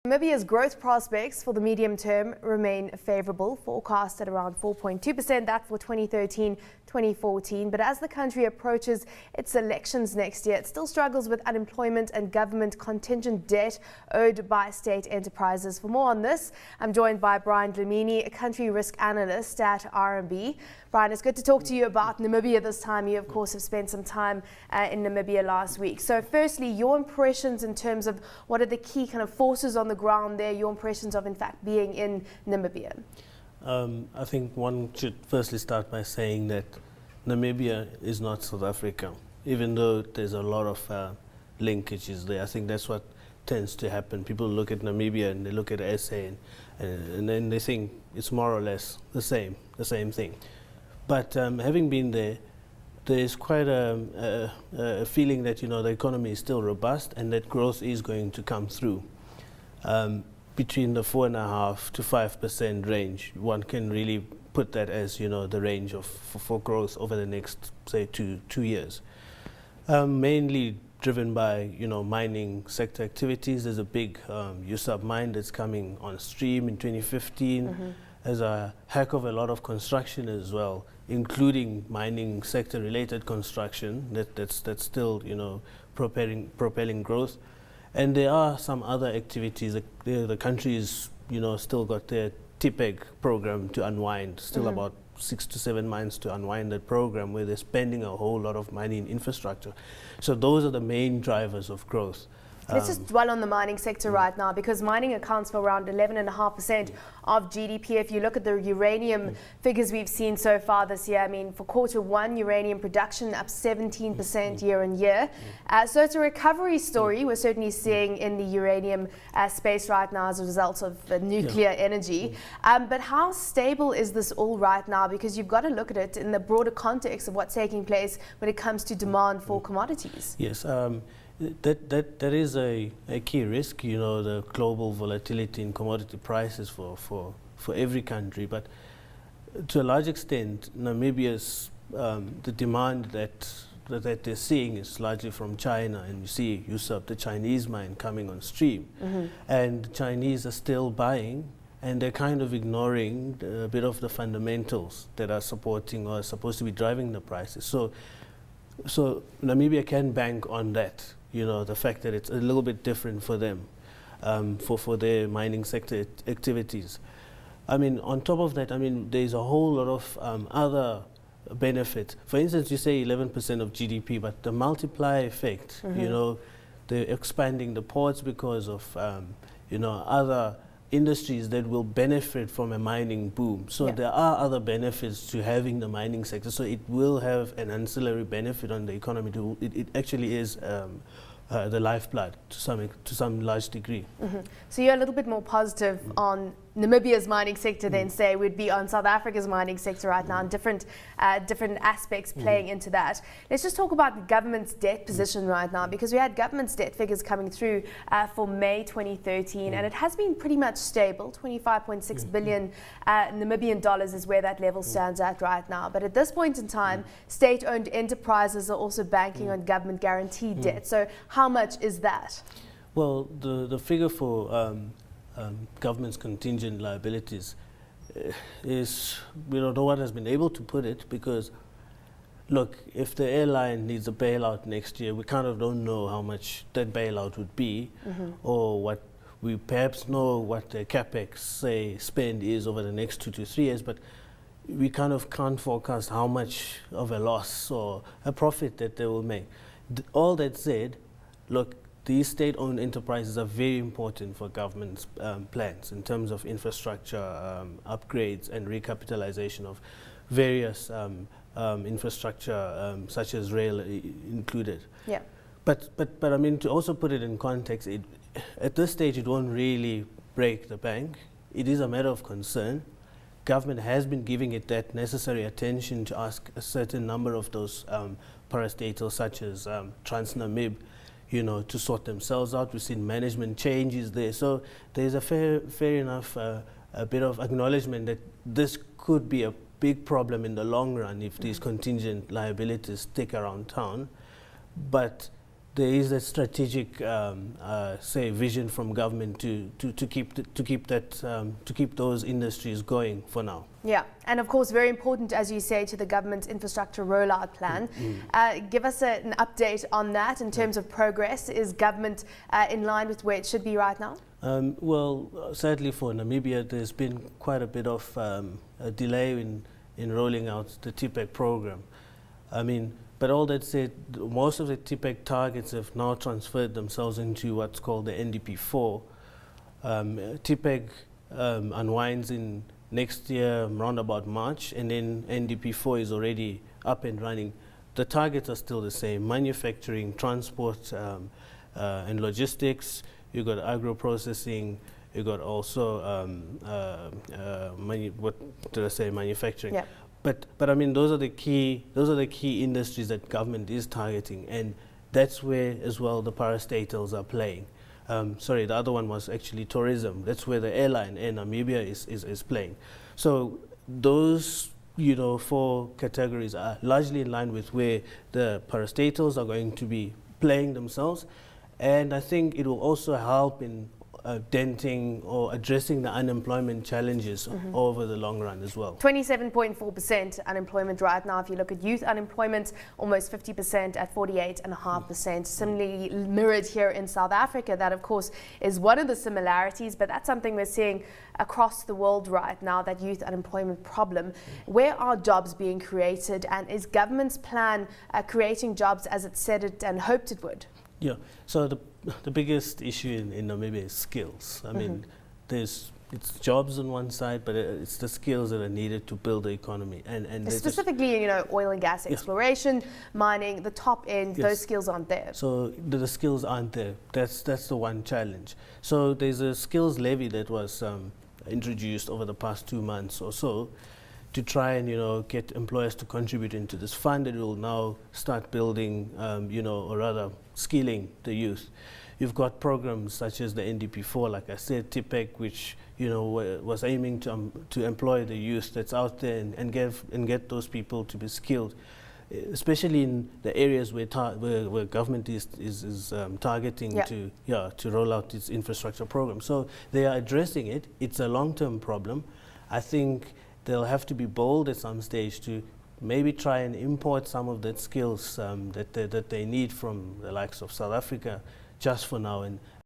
Namibia's growth prospects for the medium term remain favourable, forecast at around 4.2%, that for 2013-2014. But as the country approaches its elections next year, it still struggles with unemployment and government contingent debt owed by state enterprises. For more on this, I'm joined by Brian Dlamini, a country risk analyst at RMB. Brian, it's good to talk to you about Namibia this time. You, of course, have spent some time in Namibia last week. So firstly, your impressions in terms of what are the key kind of forces on the ground there, your impressions of, in fact, being in Namibia? I think one should firstly start by saying that Namibia is not South Africa, even though there's a lot of linkages there. I think that's what tends to happen. People look at Namibia and they look at SA and then they think it's more or less the same thing. But having been there, there's quite a feeling that the economy is still robust and that growth is going to come through. Between the 4.5% to 5% range, one can really put that as the range for growth over the next, say, two years. Mainly driven by mining sector activities. There's a big USAB mine that's coming on stream in 2015. Mm-hmm. There's a heck of a lot of construction as well, including mining sector related construction that's still propelling growth. And there are some other activities. The country is still got their TPEG program to unwind, still mm-hmm. about 6 to 7 months to unwind that program, where they're spending a whole lot of money in infrastructure. So those are the main drivers of growth. Let's just dwell on the mining sector right now, because mining accounts for around 11.5% of GDP. If you look at the uranium figures we've seen so far this year, I mean, for Q1, uranium production up 17% year on year. So it's a recovery story we're certainly seeing in the uranium space right now as a result of nuclear energy. But how stable is this all right now? Because you've got to look at it in the broader context of what's taking place when it comes to demand for commodities. Yes. That is a key risk, the global volatility in commodity prices for every country. But to a large extent, Namibia's the demand that they're seeing is largely from China, and you see USAB, the Chinese mine, coming on stream, mm-hmm. and the Chinese are still buying, and they're kind of ignoring a bit of the fundamentals that are supporting or are supposed to be driving the prices. So Namibia can bank on that. The fact that it's a little bit different for them, for their mining sector activities. I mean, on top of that, there's a whole lot of other benefits. For instance, you say 11% of GDP, but the multiplier effect, mm-hmm. They're expanding the ports because of, other industries that will benefit from a mining boom. So there are other benefits to having the mining sector. So it will have an ancillary benefit on the economy. It actually is the lifeblood to some large degree. Mm-hmm. So you're a little bit more positive on Namibia's mining sector than, say, would be on South Africa's mining sector right now, and different aspects playing into that. Let's just talk about the government's debt position right now, because we had government's debt figures coming through for May 2013, and it has been pretty much stable. 25.6 billion Namibian dollars is where that level stands at right now. But at this point in time, state-owned enterprises are also banking on government guaranteed debt. So how much is that? Well, the figure for government's contingent liabilities is, no one has been able to put it, because look, if the airline needs a bailout next year, we kind of don't know how much that bailout would be, mm-hmm. or what we perhaps know what the capex spend is over the next 2 to 3 years, but we kind of can't forecast how much of a loss or a profit that they will make. All that said, look, these state-owned enterprises are very important for government's plans in terms of infrastructure upgrades and recapitalization of various infrastructure, such as rail included. Yeah. But to also put it in context, at this stage, it won't really break the bank. It is a matter of concern. Government has been giving it that necessary attention to ask a certain number of those parastatals, such as Namib, to sort themselves out. We've seen management changes there. So there's a fair enough a bit of acknowledgement that this could be a big problem in the long run if these contingent liabilities stick around town. But there is a strategic, say, vision from government to keep those industries going for now. Yeah, and of course, very important, as you say, to the government's infrastructure rollout plan. Give us an update on that in terms of progress. Is government in line with where it should be right now? Well, sadly for Namibia, there's been quite a bit of a delay in rolling out the TPEC program. I mean, but all that said, most of the TPEC targets have now transferred themselves into what's called the NDP4. TPEC unwinds in next year, around about March, and then NDP4 is already up and running. The targets are still the same: manufacturing, transport, and logistics. You got agro-processing. You got also manufacturing. Yeah. But I mean, those are the key industries that government is targeting, and that's where as well the parastatals are playing. Sorry, the other one was actually tourism. That's where the airline in Namibia is playing. So those, you know, 4 categories are largely in line with where the parastatals are going to be playing themselves, and I think it will also help in denting or addressing the unemployment challenges over the long run as well. 27.4% unemployment right now. If you look at youth unemployment, almost 50% at 48.5%. Similarly mirrored here in South Africa. That, of course, is one of the similarities, but that's something we're seeing across the world right now, that youth unemployment problem. Where are jobs being created, and is government's plan creating jobs as it said it and hoped it would? Yeah, so the biggest issue in Namibia is skills. I mean, it's jobs on one side, but it's the skills that are needed to build the economy. And specifically, you know, oil and gas exploration, mining, the top end, those skills aren't there. So the skills aren't there. That's the one challenge. So there's a skills levy that was introduced over the past 2 months or so, to try and, you know, get employers to contribute into this fund that will now start building, you know, or rather skilling the youth. You've got programs such as the NDP4, like I said, TPEC, which, you know, was aiming to employ the youth that's out there and get those people to be skilled, especially in the areas where government is targeting to roll out its infrastructure program. So they are addressing it. It's a long-term problem. I think they'll have to be bold at some stage to maybe try and import some of that skills that they need from the likes of South Africa just for now, and